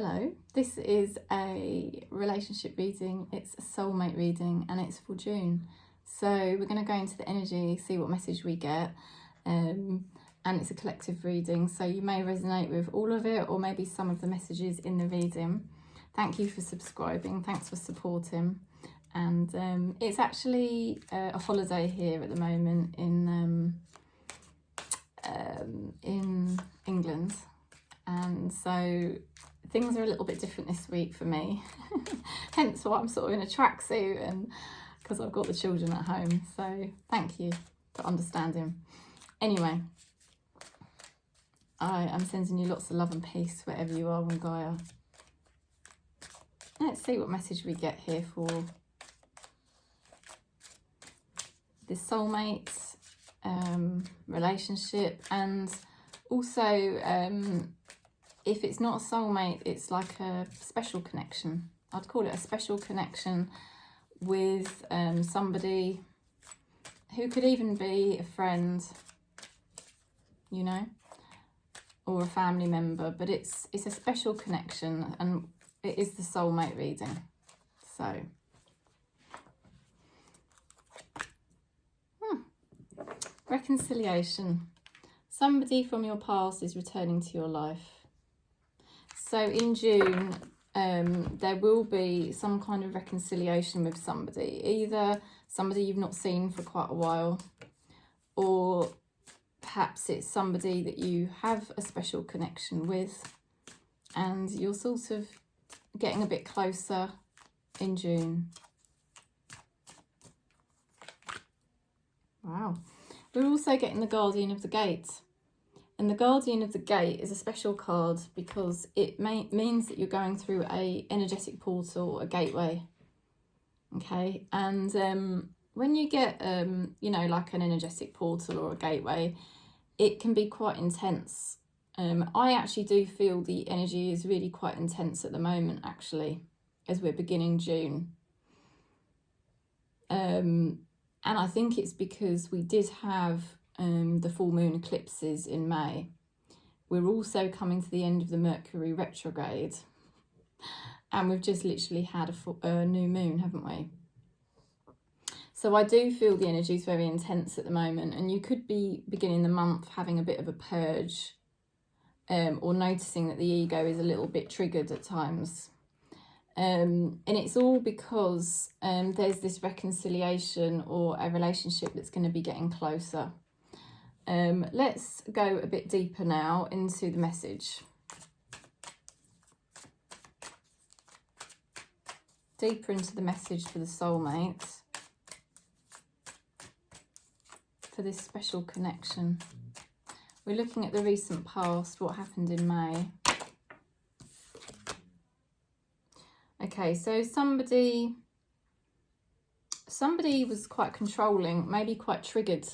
Hello, this is a relationship reading. It's a soulmate reading and it's for June. So we're going to go into the energy, see what message we get. And it's a collective reading, so you may resonate with all of it or maybe some of the messages in the reading. Thank you for subscribing. Thanks for supporting. And it's actually a holiday here at the moment in England. And so things are a little bit different this week for me. Hence why I'm sort of in a tracksuit, and because I've got the children at home. So thank you for understanding. Anyway, I am sending you lots of love and peace wherever you are on Gaia. Let's see what message we get here for this soulmate relationship, and also if it's not a soulmate, it's like a special connection. I'd call it a special connection with somebody who could even be a friend, you know, or a family member, but it's a special connection, and it is the soulmate reading. So reconciliation. Somebody from your past is returning to your life. So in June, there will be some kind of reconciliation with somebody, either somebody you've not seen for quite a while, or perhaps it's somebody that you have a special connection with and you're sort of getting a bit closer in June. Wow. We're also getting the Guardian of the Gate. And the Guardian of the Gate is a special card because it means that you're going through a energetic portal, a gateway. Okay, and when you get, you know, like an energetic portal or a gateway, it can be quite intense. I actually do feel the energy is really quite intense at the moment, actually, as we're beginning June. And I think it's because we did have the full moon eclipses in May. We're also coming to the end of the Mercury retrograde, and we've just literally had a new moon, haven't we? So I do feel the energy is very intense at the moment, and you could be beginning the month having a bit of a purge, or noticing that the ego is a little bit triggered at times. And it's all because there's this reconciliation or a relationship that's going to be getting closer. Let's go a bit deeper now into the message. Deeper into the message for the soulmate, for this special connection. We're looking at the recent past, what happened in May. Okay, so somebody was quite controlling, maybe quite triggered.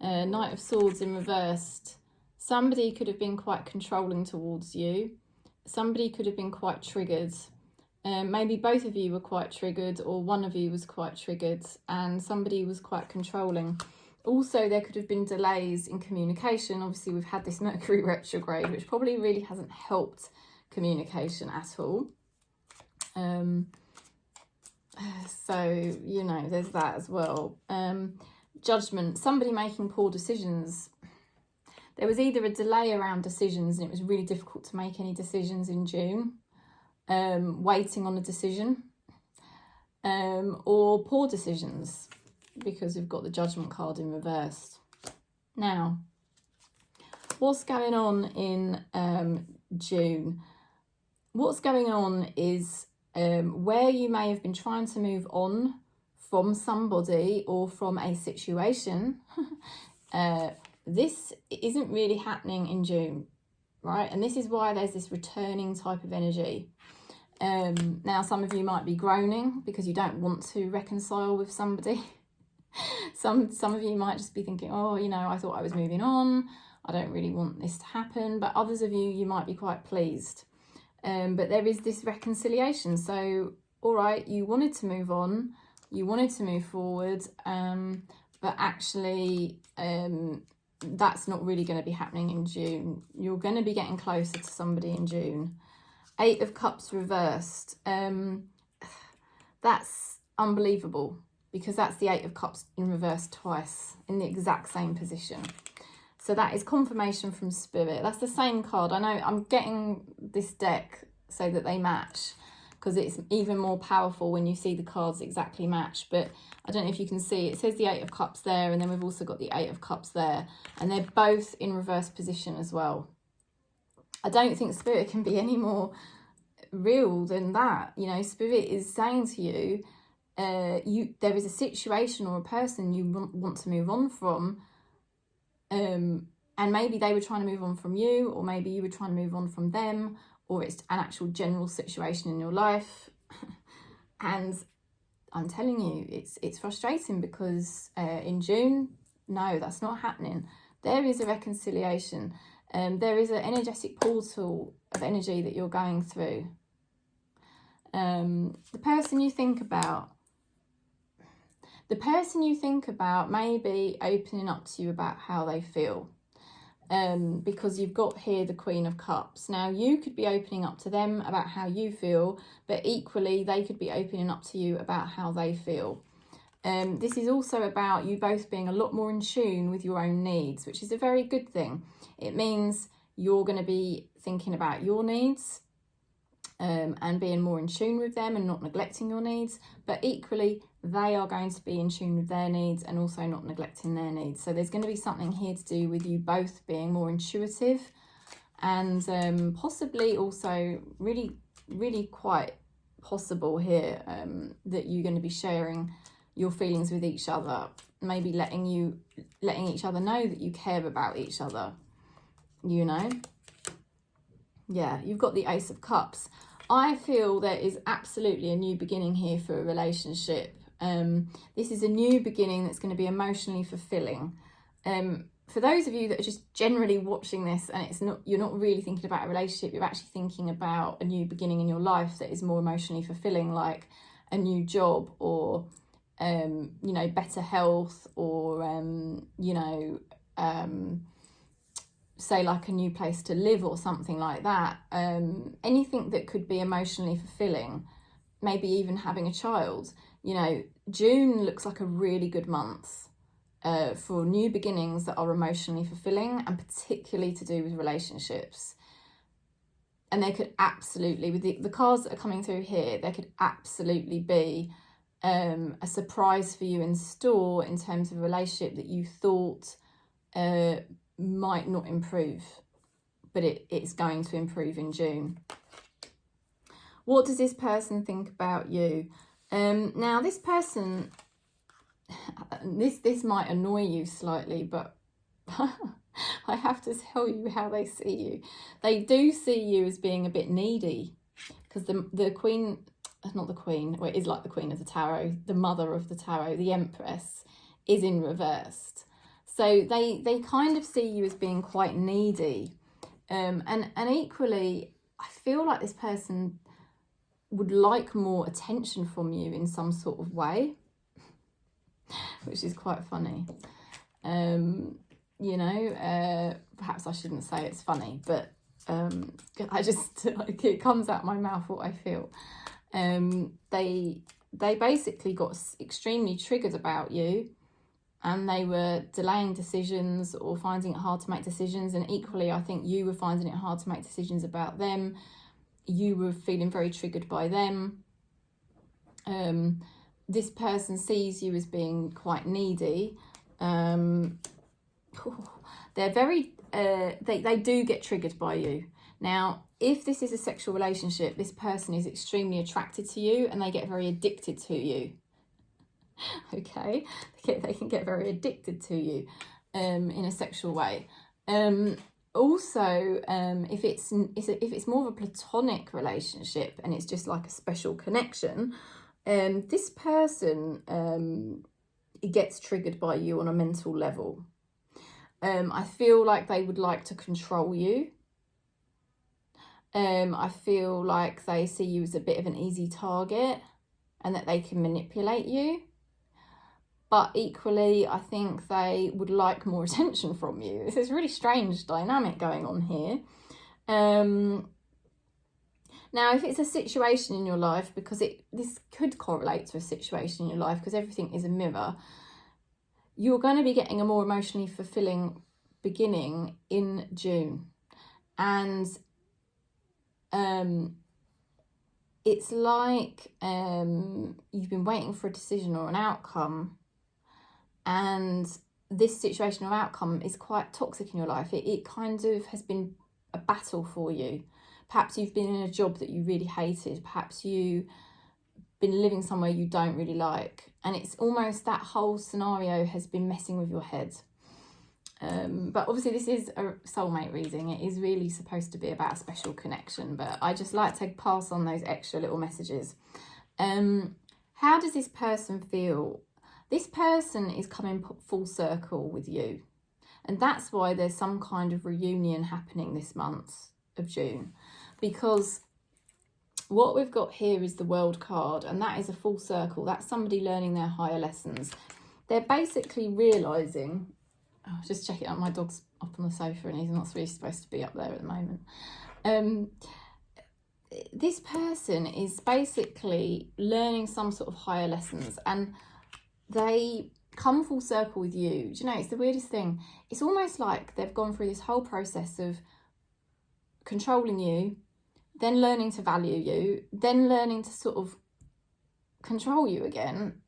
Knight of Swords in reversed. Somebody could have been quite controlling towards you. Somebody could have been quite triggered. Maybe both of you were quite triggered, or one of you was quite triggered, and somebody was quite controlling. Also, there could have been delays in communication. Obviously, we've had this Mercury retrograde, which probably really hasn't helped communication at all. So, you know, there's that as well. Judgment, somebody making poor decisions. There was either a delay around decisions and it was really difficult to make any decisions in June, waiting on a decision, or poor decisions because we've got the Judgment card in reverse. Now, what's going on in June? What's going on is where you may have been trying to move on from somebody or from a situation, this isn't really happening in June, right? And this is why there's this returning type of energy. Now, some of you might be groaning because you don't want to reconcile with somebody. Some of you might just be thinking, oh, you know, I thought I was moving on. I don't really want this to happen. But others of you might be quite pleased. But there is this reconciliation. So, all right, you wanted to move on. You wanted to move forward, but actually that's not really going to be happening in June. You're going to be getting closer to somebody in June. Eight of Cups reversed. That's unbelievable, because that's the Eight of Cups in reverse twice in the exact same position. So that is confirmation from Spirit. That's the same card. I know I'm getting this deck so that they match, because it's even more powerful when you see the cards exactly match. But I don't know if you can see, it says the Eight of Cups there, and then we've also got the Eight of Cups there, and they're both in reverse position as well. I don't think Spirit can be any more real than that. You know, Spirit is saying to you, there is a situation or a person you want to move on from, and maybe they were trying to move on from you, or maybe you were trying to move on from them, or it's an actual general situation in your life. And I'm telling you, it's frustrating, because in June, no, that's not happening. There is a reconciliation. There is an energetic portal of energy that you're going through. The person you think about may be opening up to you about how they feel, because you've got here the Queen of Cups. Now, you could be opening up to them about how you feel, but equally they could be opening up to you about how they feel. This is also about you both being a lot more in tune with your own needs, which is a very good thing. It means you're going to be thinking about your needs, and being more in tune with them and not neglecting your needs, but equally they are going to be in tune with their needs and also not neglecting their needs. So there's going to be something here to do with you both being more intuitive, and possibly also really quite possible here that you're going to be sharing your feelings with each other, maybe letting each other know that you care about each other, you know. Yeah, you've got the Ace of Cups. I feel there is absolutely a new beginning here for a relationship. This is a new beginning that's going to be emotionally fulfilling. For those of you that are just generally watching this and you're not really thinking about a relationship, you're actually thinking about a new beginning in your life that is more emotionally fulfilling, like a new job, or you know, better health, or you know, say like a new place to live or something like that. Anything that could be emotionally fulfilling, maybe even having a child. You know, June looks like a really good month for new beginnings that are emotionally fulfilling, and particularly to do with relationships. And there could absolutely, with the cards that are coming through here, there could absolutely be a surprise for you in store in terms of a relationship that you thought might not improve, but it's going to improve in June. What does this person think about you? Now, this person, this might annoy you slightly, but I have to tell you how they see you. They do see you as being a bit needy, because the Queen, not the Queen, well, it is like the Queen of the Tarot, the Mother of the Tarot, the Empress, is in reversed. So they kind of see you as being quite needy. And equally, I feel like this person would like more attention from you in some sort of way, which is quite funny. You know, perhaps I shouldn't say it's funny, but I just, like, it comes out my mouth what I feel. They basically got extremely triggered about you, and they were delaying decisions or finding it hard to make decisions. And equally, I think you were finding it hard to make decisions about them. You were feeling very triggered by them. This person sees you as being quite needy. They're very, they do get triggered by you. Now, if this is a sexual relationship, this person is extremely attracted to you, and they get very addicted to you. Okay, they can get very addicted to you in a sexual way. Also, if it's more of a platonic relationship and it's just like a special connection, this person gets triggered by you on a mental level. I feel like they would like to control you. I feel like they see you as a bit of an easy target, and that they can manipulate you. But equally, I think they would like more attention from you. This is a really strange dynamic going on here. Now, if it's a situation in your life, because this could correlate to a situation in your life, because everything is a mirror, you're going to be getting a more emotionally fulfilling beginning in June. And it's like you've been waiting for a decision or an outcome, and this situation or outcome is quite toxic in your life. It kind of has been a battle for you. Perhaps you've been in a job that you really hated. Perhaps you've been living somewhere you don't really like. And it's almost that whole scenario has been messing with your head. But obviously this is a soulmate reading. It is really supposed to be about a special connection. But I just like to pass on those extra little messages. How does this person feel? This person is coming full circle with you. And that's why there's some kind of reunion happening this month of June, because what we've got here is the World card, and that is a full circle. That's somebody learning their higher lessons. They're basically realising, just check it out, my dog's up on the sofa and he's not really supposed to be up there at the moment. This person is basically learning some sort of higher lessons, and they come full circle with you. Do you know, it's the weirdest thing. It's almost like they've gone through this whole process of controlling you, then learning to value you, then learning to sort of control you again.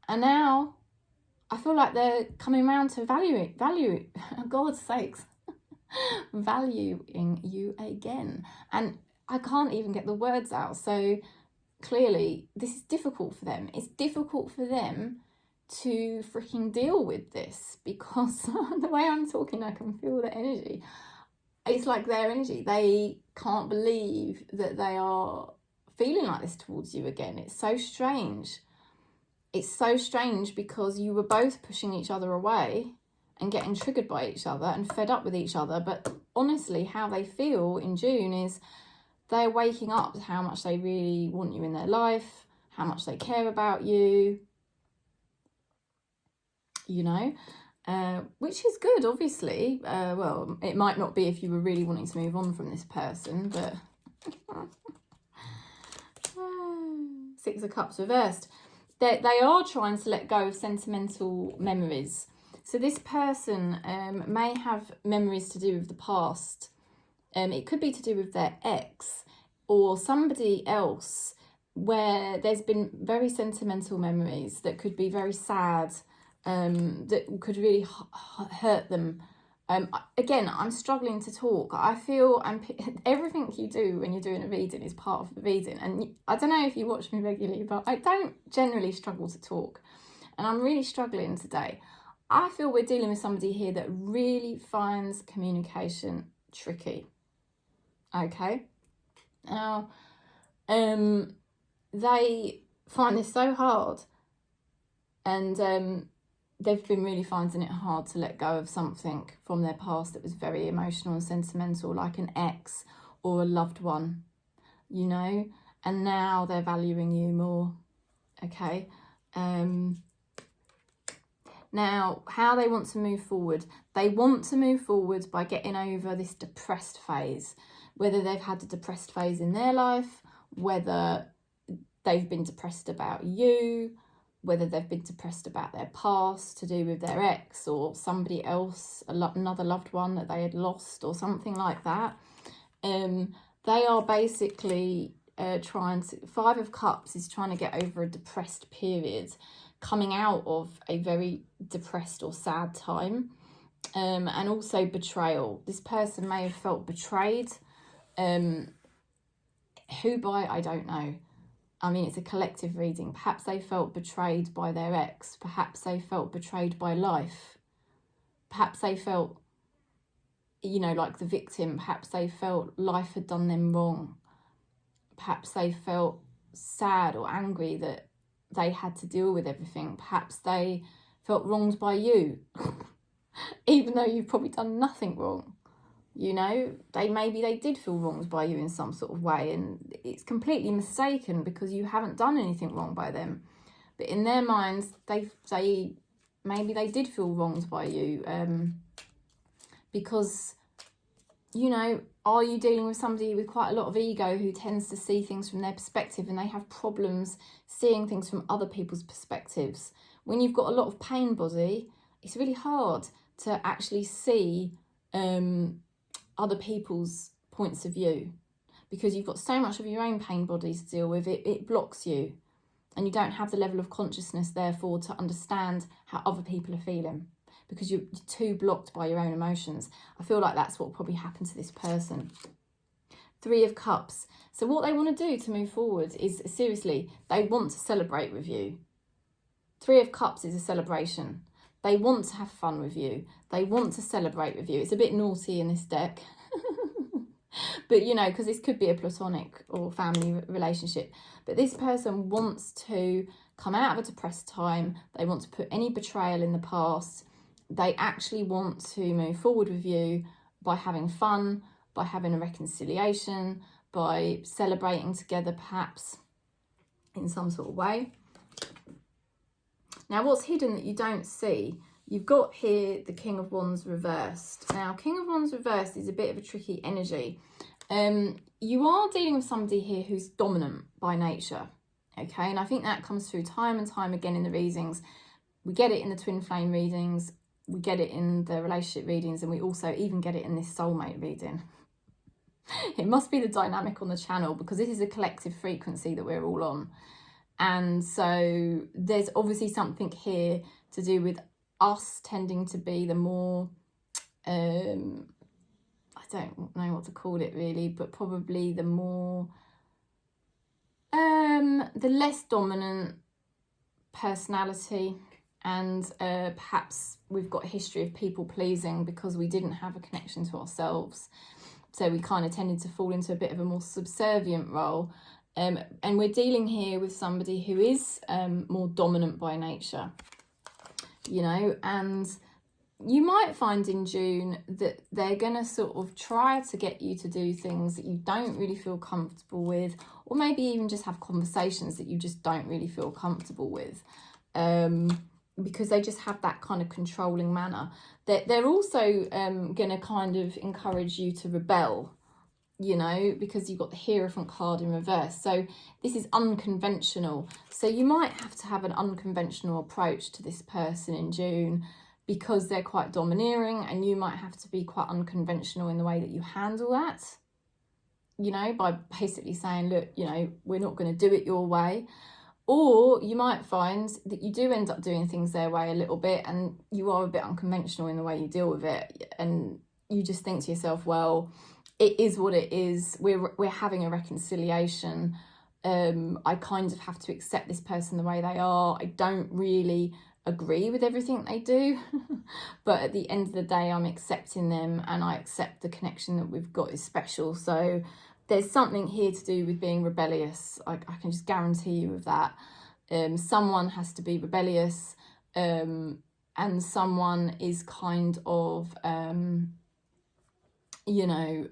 And now I feel like they're coming around to value, for God's sakes, valuing you again. And I can't even get the words out. So clearly this is difficult for them. It's difficult for them to freaking deal with this, because the way I'm talking, I can feel the energy. It's like their energy. They can't believe that they are feeling like this towards you again. It's so strange. It's so strange because you were both pushing each other away and getting triggered by each other and fed up with each other. But honestly, how they feel in June is they're waking up to how much they really want you in their life, how much they care about you, you know. Which is good, obviously. Well, it might not be if you were really wanting to move on from this person, but Six of Cups reversed. They are trying to let go of sentimental memories. So this person may have memories to do with the past. It could be to do with their ex or somebody else, where there's been very sentimental memories that could be very sad, that could really hurt them. Again, I'm struggling to talk. I feel everything you do when you're doing a reading is part of the reading. And I don't know if you watch me regularly, but I don't generally struggle to talk. And I'm really struggling today. I feel we're dealing with somebody here that really finds communication tricky. Okay? Now, they find this so hard. And they've been really finding it hard to let go of something from their past that was very emotional and sentimental, like an ex or a loved one, you know, and now they're valuing you more. Okay. Now, how they want to move forward. They want to move forward by getting over this depressed phase, whether they've had a depressed phase in their life, whether they've been depressed about you, whether they've been depressed about their past to do with their ex or somebody else, another loved one that they had lost or something like that. They are basically trying to, Five of Cups is trying to get over a depressed period, coming out of a very depressed or sad time. And also betrayal. This person may have felt betrayed. Who by, I don't know. I mean, it's a collective reading. Perhaps they felt betrayed by their ex. Perhaps they felt betrayed by life. Perhaps they felt, you know, like the victim. Perhaps they felt life had done them wrong. Perhaps they felt sad or angry that they had to deal with everything. Perhaps they felt wronged by you, even though you've probably done nothing wrong. You know, maybe they did feel wronged by you in some sort of way, and it's completely mistaken because you haven't done anything wrong by them. But in their minds, maybe they did feel wronged by you, because, you know, Are you dealing with somebody with quite a lot of ego who tends to see things from their perspective and they have problems seeing things from other people's perspectives? When you've got a lot of pain body, it's really hard to actually see other people's points of view, because you've got so much of your own pain body to deal with. It blocks you, and you don't have the level of consciousness, therefore, to understand how other people are feeling, because you're too blocked by your own emotions. I feel like that's what probably happened to this person. 3 of Cups. So what they want to do to move forward is, seriously, they want to celebrate with you. 3 of Cups is a celebration. They want to have fun with you. They want to celebrate with you. It's a bit naughty in this deck. But, you know, because this could be a platonic or family relationship. But this person wants to come out of a depressed time. They want to put any betrayal in the past. They actually want to move forward with you by having fun, by having a reconciliation, by celebrating together, perhaps, in some sort of way. Now, what's hidden that you don't see? You've got here the King of Wands reversed. Now, King of Wands reversed is a bit of a tricky energy. You are dealing with somebody here who's dominant by nature, okay? And I think that comes through time and time again in the readings. We get it in the twin flame readings, we get it in the relationship readings, and we also even get it in this soulmate reading. It must be the dynamic on the channel, because this is a collective frequency that we're all on. And so there's obviously something here to do with us tending to be the more, I don't know what to call it really, but probably the more, the less dominant personality. And perhaps we've got a history of people pleasing because we didn't have a connection to ourselves. So we kind of tended to fall into a bit of a more subservient role. And we're dealing here with somebody who is more dominant by nature, you know, and you might find in June that they're going to sort of try to get you to do things that you don't really feel comfortable with, or maybe even just have conversations that you just don't really feel comfortable with, because they just have that kind of controlling manner. They're also going to kind of encourage you to rebel, you know, because you've got the Hierophant card in reverse. So this is unconventional. So you might have to have an unconventional approach to this person in June, because they're quite domineering, and you might have to be quite unconventional in the way that you handle that, you know, by basically saying, look, you know, we're not going to do it your way. Or you might find that you do end up doing things their way a little bit, and you are a bit unconventional in the way you deal with it, and you just think to yourself, well, it is what it is. We're having a reconciliation. I kind of have to accept this person the way they are. I don't really agree with everything they do, but at the end of the day, I'm accepting them, and I accept the connection that we've got is special. So there's something here to do with being rebellious. I can just guarantee you of that. Someone has to be rebellious, and someone is kind of you know,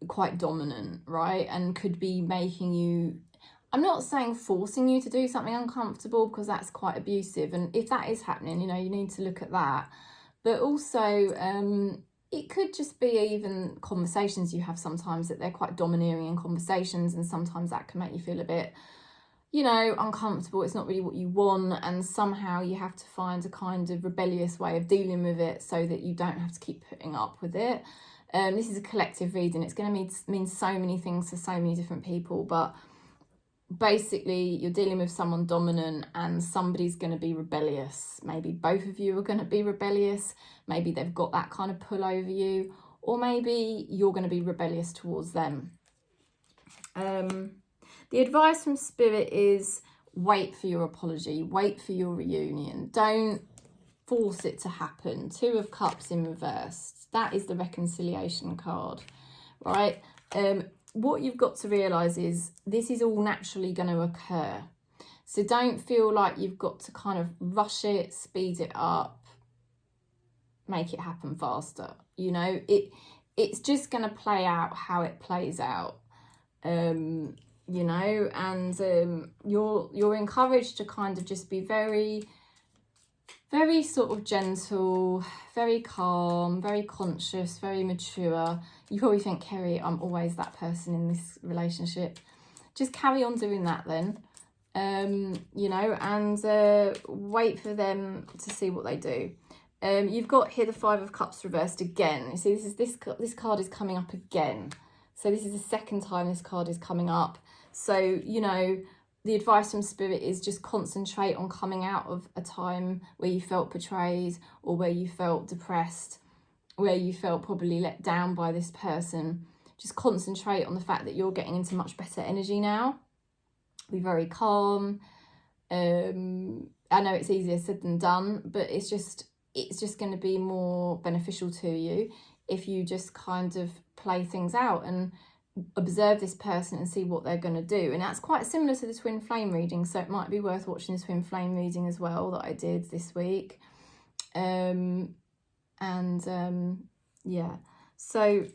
quite dominant, right? And could be making you, I'm not saying forcing you to do something uncomfortable, because that's quite abusive. And if that is happening, you know, you need to look at that. But also, it could just be even conversations you have sometimes, that they're quite domineering in conversations, and sometimes that can make you feel a bit, you know, uncomfortable. It's not really what you want, and somehow you have to find a kind of rebellious way of dealing with it so that you don't have to keep putting up with it. This is a collective reading. It's going to mean so many things to so many different people, but basically you're dealing with someone dominant, and somebody's going to be rebellious. Maybe both of you are going to be rebellious. Maybe they've got that kind of pull over you, or maybe you're going to be rebellious towards them. The advice from Spirit is wait for your apology, wait for your reunion. Don't force it to happen. 2 of Cups in reverse. That is the reconciliation card, right? What you've got to realise is this is all naturally going to occur. So don't feel like you've got to kind of rush it, speed it up, make it happen faster. You know, it's just going to play out how it plays out. You know, and you're encouraged to kind of just be very very sort of gentle, very calm, very conscious, very mature. You probably think, Kerry, I'm always that person in this relationship. Just carry on doing that then, you know, and wait for them to see what they do. You've got here the Five of Cups reversed again. You see, this card is coming up again. So this is the second time this card is coming up. So, you know, the advice from Spirit is just concentrate on coming out of a time where you felt betrayed, or where you felt depressed, where you felt probably let down by this person. Just concentrate on the fact that you're getting into much better energy now. Be very calm. I know it's easier said than done, but it's just going to be more beneficial to you if you just kind of play things out and observe this person and see what they're going to do. And that's quite similar to the twin flame reading, so it might be worth watching the twin flame reading as well that I did this week. Yeah, so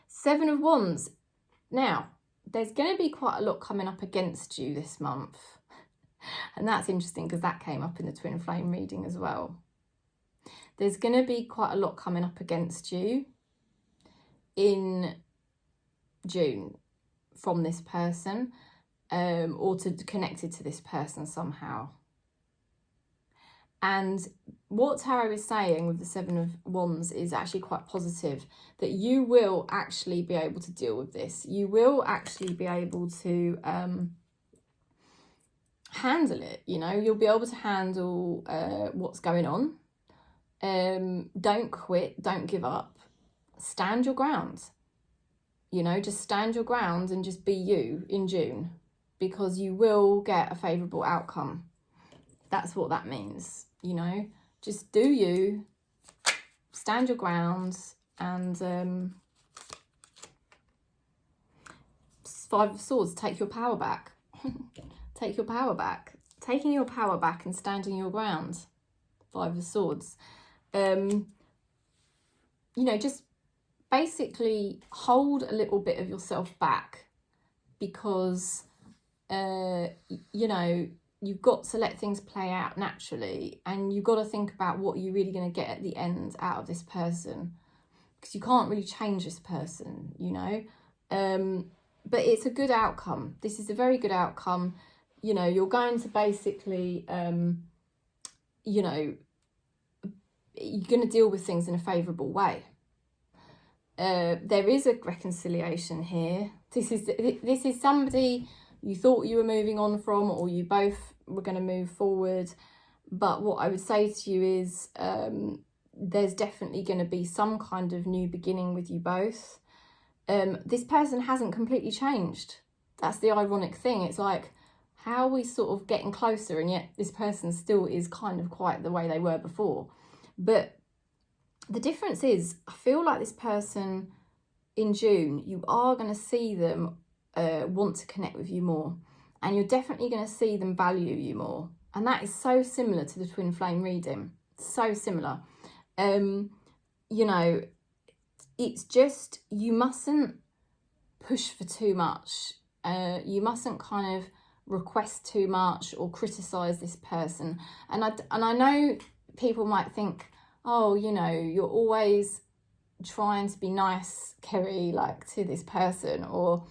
Seven of Wands. Now, there's going to be quite a lot coming up against you this month, and that's interesting because that came up in the twin flame reading as well. There's going to be quite a lot coming up against you in June from this person, or connected to this person somehow. And what tarot is saying with the Seven of Wands is actually quite positive, that you will actually be able to deal with this. You will actually be able to handle it, you know. You'll be able to handle what's going on. Don't quit, don't give up. Stand your ground. You know, just stand your ground and just be you in June, because you will get a favourable outcome. That's what that means, you know. Just do you, stand your ground, and Five of Swords, take your power back. Take your power back. Taking your power back and standing your ground. Five of Swords. You know, just basically hold a little bit of yourself back, because, you know, you've got to let things play out naturally, and you've got to think about what you're really going to get at the end out of this person, because you can't really change this person, you know. But it's a good outcome. This is a very good outcome. You know, you're going to basically, you know, you're going to deal with things in a favourable way. There is a reconciliation here. This is somebody you thought you were moving on from, or you both were going to move forward. But what I would say to you is there's definitely going to be some kind of new beginning with you both. This person hasn't completely changed. That's the ironic thing. It's like, how are we sort of getting closer, and yet this person still is kind of quite the way they were before. But the difference is, I feel like this person in June, you are going to see them want to connect with you more, and you're definitely going to see them value you more. And that is so similar to the twin flame reading. So similar. You know, it's just, you mustn't push for too much. You mustn't kind of request too much or criticize this person. And I know people might think, oh, you know, you're always trying to be nice, Kerry, like to this person, or,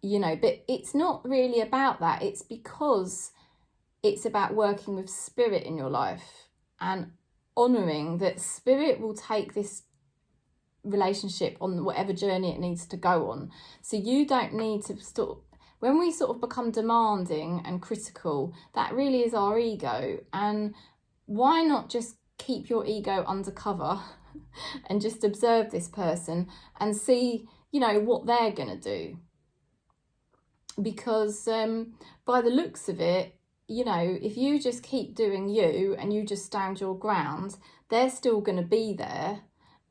you know, but it's not really about that. It's because it's about working with spirit in your life and honouring that spirit will take this relationship on whatever journey it needs to go on. So you don't need to stop. When we sort of become demanding and critical, that really is our ego. And why not just keep your ego undercover and just observe this person and see, you know, what they're going to do. Because by the looks of it, you know, if you just keep doing you and you just stand your ground, they're still going to be there,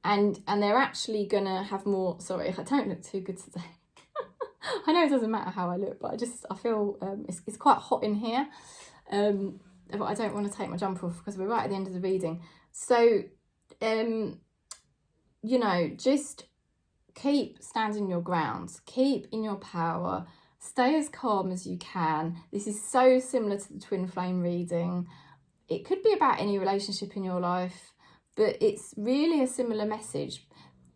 and they're actually going to have more... Sorry, I don't look too good today. I know it doesn't matter how I look, but I feel it's quite hot in here. But I don't want to take my jumper off because we're right at the end of the reading. So, you know, just keep standing your ground. Keep in your power. Stay as calm as you can. This is so similar to the twin flame reading. It could be about any relationship in your life, but it's really a similar message.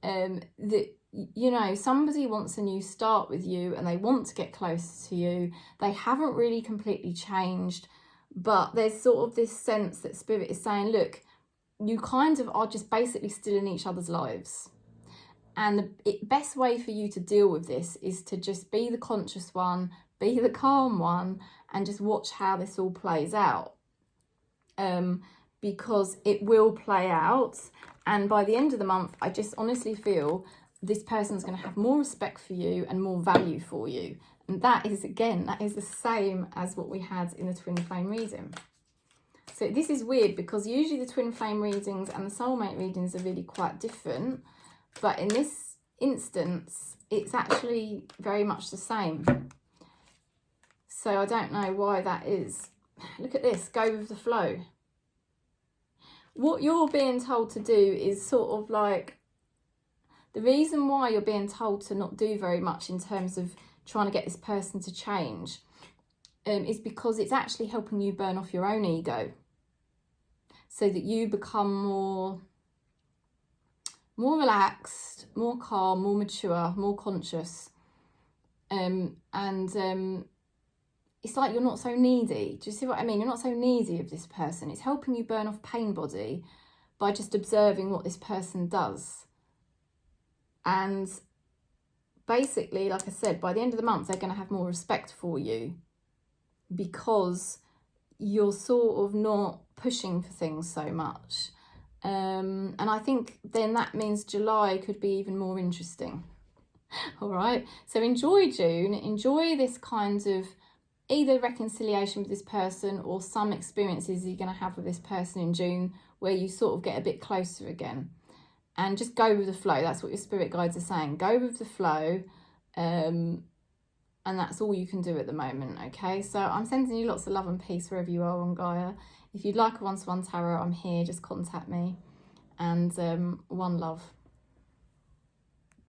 That, you know, somebody wants a new start with you and they want to get closer to you. They haven't really completely changed, but there's sort of this sense that Spirit is saying, look, you kind of are just basically still in each other's lives. And the best way for you to deal with this is to just be the conscious one, be the calm one, and just watch how this all plays out. Because it will play out. And by the end of the month, I just honestly feel this person's going to have more respect for you and more value for you. And that is, again, that is the same as what we had in the twin flame reading. So this is weird because usually the twin flame readings and the soulmate readings are really quite different. But in this instance, it's actually very much the same. So I don't know why that is. Look at this, go with the flow. What you're being told to do is sort of like, the reason why you're being told to not do very much in terms of trying to get this person to change is because it's actually helping you burn off your own ego so that you become more relaxed, more calm, more mature, more conscious. It's like you're not so needy. Do you see what I mean? You're not so needy of this person. It's helping you burn off pain body by just observing what this person does. And basically, like I said, by the end of the month, they're going to have more respect for you because you're sort of not pushing for things so much. And I think then that means July could be even more interesting. All right. So enjoy June. Enjoy this kind of either reconciliation with this person or some experiences you're going to have with this person in June where you sort of get a bit closer again. And just go with the flow. That's what your spirit guides are saying. Go with the flow. And that's all you can do at the moment, okay? So I'm sending you lots of love and peace wherever you are on Gaia. If you'd like a one-to-one tarot, I'm here. Just contact me. And one love.